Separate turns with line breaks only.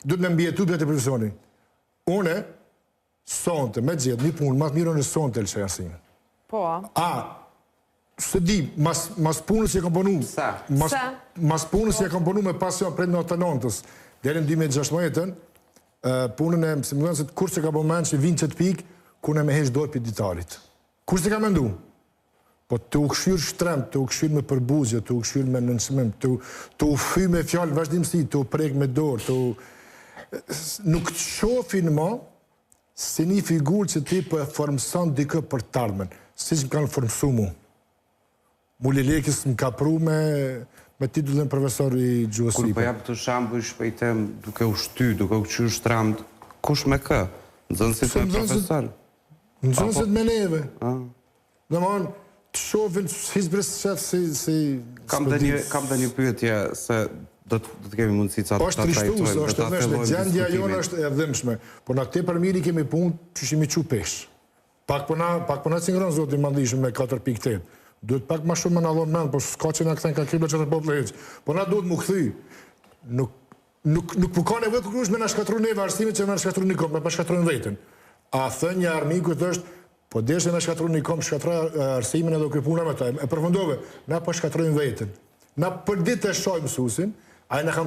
du të me mbjetu për të profesioni. Une, sonte, me gjithë, një punë, mas mirë në sonte e lëshe arsimin.
Po,
Se di, mas punës që e kam punu, mas punës që e kam punu me pasion prej në 99-ës, deri në 2016-ën, punën e, se më dhënë se kur që ka po menë që vinë që të pikë, ku ne me hesh dorë për ditarit. Kur që ka mendu? Po të u këshyrë shtremt, të u këshyrë me përbuzje, të u këshyrë me nënshmim, të u fy me fjallë vazhdimësi, të u prek me dorë, të u... Nuk të shofin ma si një figurë që ti po e formëson dikë për të ardhmen, si që më kanë formësu mu. Mulli Lekis më ka pru me titullin profesor i gjuhës
Kur
Shqipe.
po jap të shambull shpejtem duke u shty, duke u këshyrë shtramt, kush me kë? Nxënësit e profesor?
Nxënësit me neve. Në mënë, të shofin hizbres shef si...
Kam dhe një pyetje se do të kemi mundësi ca të
është trishtues, është e vëshme, gjendja jonë është e dhimshme, por na te për miri kemi punë që shimi qu pesh. Pak përna cingron zotin mandishëm me 4.8. Duhet pak ma shumë me në dhonë menë, po s'ka që nga këthen ka kribla që të poplë heqë. Po na duhet mu këthy. Nuk po ka nevojë kërkush me në shkatru neve arsimit që me në shkatru një kom, me pa shkatru në vetën. A thë një armiku të është, po deshe me shkatru një kom, shkatru arsimin edhe këpuna me ta. E përfundove, na pa shkatru në vetën. Na për ditë e shoj mësusin, a e në kam